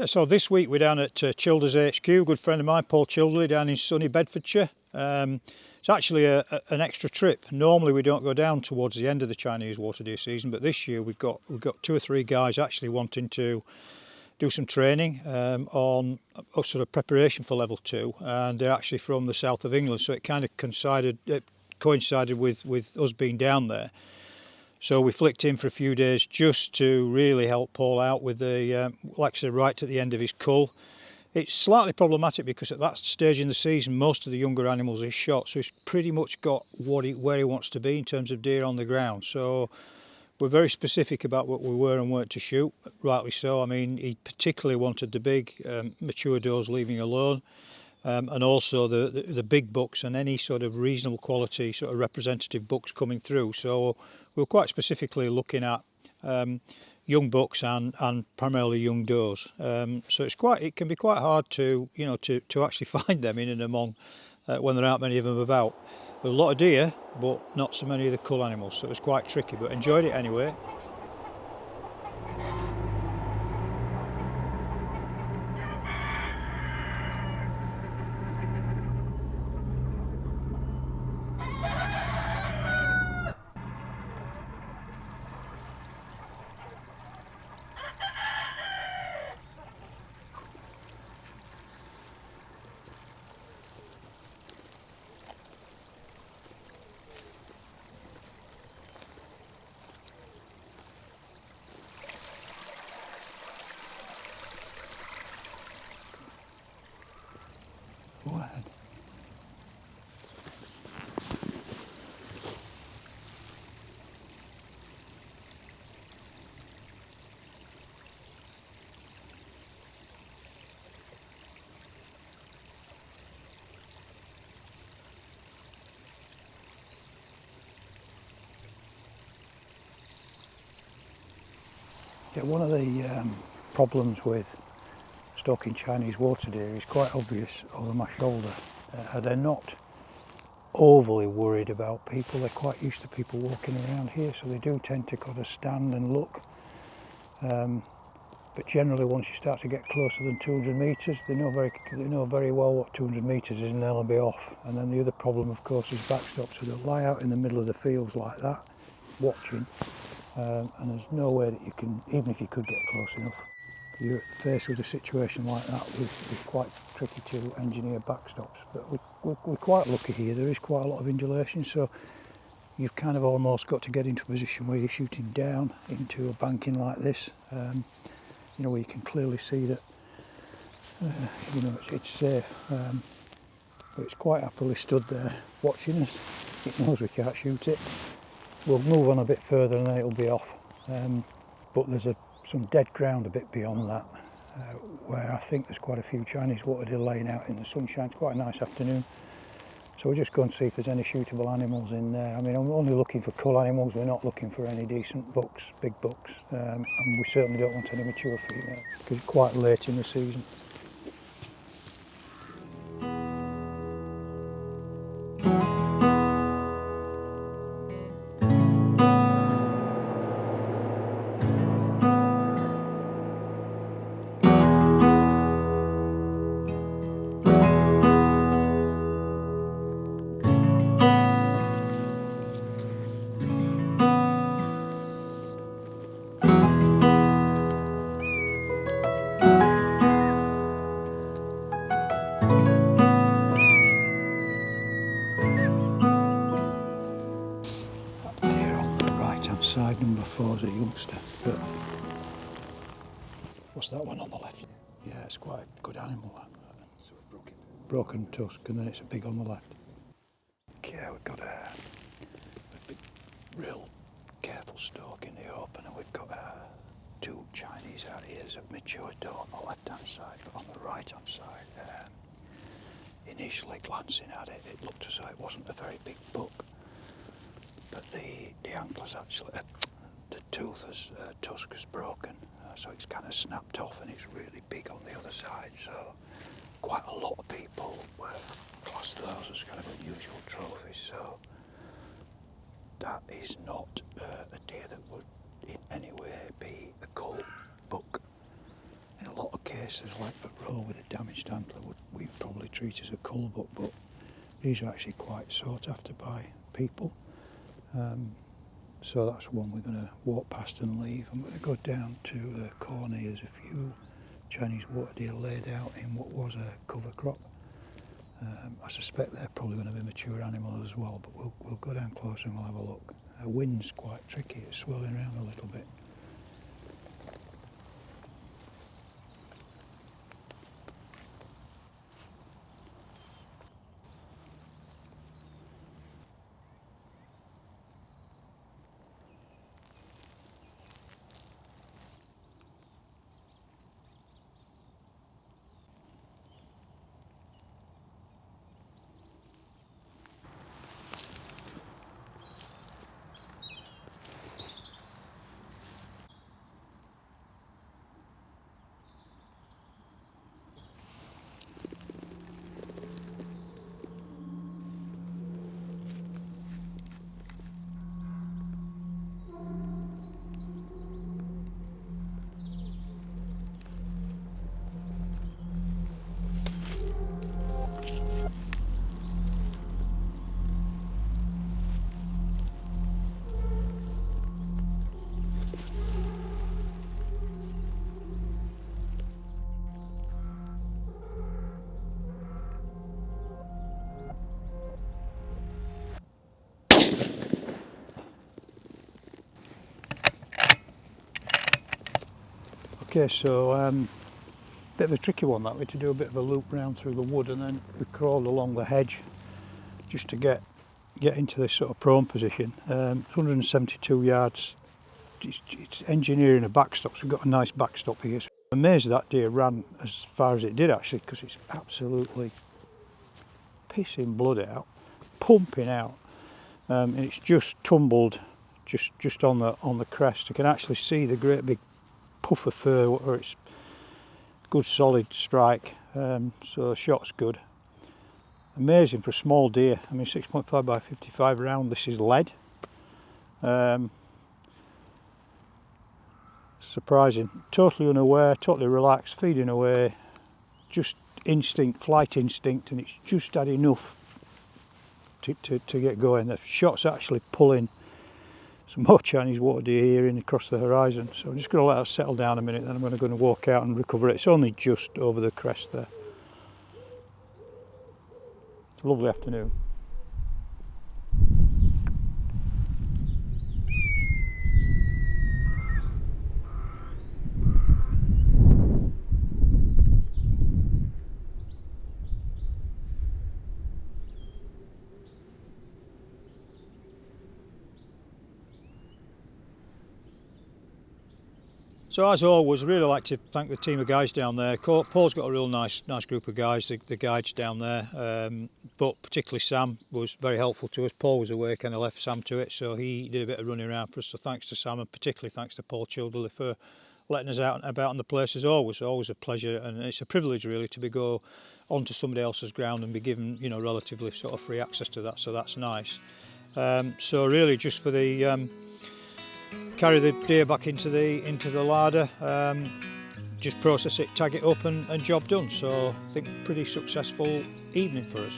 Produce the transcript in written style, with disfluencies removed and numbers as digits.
So this week we're down at Childers HQ, a good friend of mine, Paul Childerley, down in sunny Bedfordshire. It's actually an extra trip. Normally we don't go down towards the end of the Chinese water deer season, but this year we've got 2 or 3 guys actually wanting to do some training on a sort of preparation for level 2, and they're actually from the south of England, so it kind of coincided with us being down there. So we flicked in for a few days just to really help Paul out with the, like I said, right at the end of his cull. It's slightly problematic because at that stage in the season, most of the younger animals are shot, so he's pretty much got where he wants to be in terms of deer on the ground. So we're very specific about what we were and weren't to shoot, rightly so. I mean, he particularly wanted the big mature does leaving alone. And also the big bucks and any sort of reasonable quality sort of representative bucks coming through. So we're quite specifically looking at young bucks and primarily young does. So it can be quite hard to actually find them in and among when there aren't many of them about. There's a lot of deer, but not so many of the cull animals. So it was quite tricky, but enjoyed it anyway. Go ahead. Yeah, one of the problems with stalking Chinese water deer is quite obvious over my shoulder. They're not overly worried about people. They're quite used to people walking around here, so they do tend to kind of stand and look. But generally, once you start to get closer than 200 metres, they know very well what 200 metres is, and they'll be off. And then the other problem, of course, is backstops. So they'll lie out in the middle of the fields like that, watching. And there's no way that you can, even if you could get close enough, you're faced with a situation like that it's quite tricky to engineer backstops. But we're quite lucky here. There is quite a lot of undulation, so you've kind of almost got to get into a position where you're shooting down into a banking like this, where you can clearly see that it's safe. But it's quite happily stood there watching us. It knows we can't shoot it. We'll move on a bit further and then it'll be off. But there's some dead ground a bit beyond that, where I think there's quite a few Chinese water deer laying out in the sunshine. It's quite a nice afternoon. So we'll just go and see if there's any shootable animals in there. I mean, I'm only looking for cull animals. We're not looking for any decent bucks, big bucks. And we certainly don't want any mature females because it's quite late in the season. Side number 4 is a youngster, but what's that one on the left? Yeah, it's quite a good animal, that. So broken tusk, and then it's a big on the left. Okay, we've got a big, real careful stalk in the open, and we've got 2 Chinese out here. There's a mature doe on the left hand side, but on the right hand side, initially glancing at it, it looked as though it wasn't a very big buck. But the antlers actually, the tusk is broken, so it's kind of snapped off and it's really big on the other side. So quite a lot of people class those as kind of unusual trophies. So that is not a deer that would in any way be a cull buck. In a lot of cases cases like a roe with a damaged antler we probably treat as a culbut, but these are actually quite sought after by people. So that's one we're going to walk past and leave. I'm going to go down to the corner. There's a few Chinese water deer laid out in what was a cover crop. I suspect they're probably going to be mature animals as well, but we'll go down closer and we'll have a look. The wind's quite tricky, it's swirling around a little bit. Okay, so bit of a tricky one that. We had to do a bit of a loop round through the wood, and then we crawled along the hedge just to get into this sort of prone position. 172 yards. It's engineering a backstop, so we've got a nice backstop here. So I'm amazed that deer ran as far as it did actually, because it's absolutely pissing blood out, pumping out, and it's just tumbled just on the crest. You can actually see the great big puff of fur, or it's good solid strike, so shot's good. Amazing for a small deer. I mean, 6.5 by 55 round. This is lead. Surprising. Totally unaware, totally relaxed, feeding away, just instinct, flight instinct, and it's just had enough to get going. The shot's actually pulling some more Chinese water deer here in across the horizon, so I'm just going to let it settle down a minute, then I'm going to go and walk out and recover it. It's only just over the crest there. It's a lovely afternoon. So as always, I'd really like to thank the team of guys down there. Paul's got a real nice group of guys, the guides down there, but particularly Sam was very helpful to us. Paul was away, kind of left Sam to it, so he did a bit of running around for us, so thanks to Sam, and particularly thanks to Paul Childerley for letting us out and about on the place. As always a pleasure, and it's a privilege really to go onto somebody else's ground and be given, you know, relatively sort of free access to that, so that's nice. So really just for the carry the deer back into the larder, just process it, tag it up, and job done. So I think pretty successful evening for us.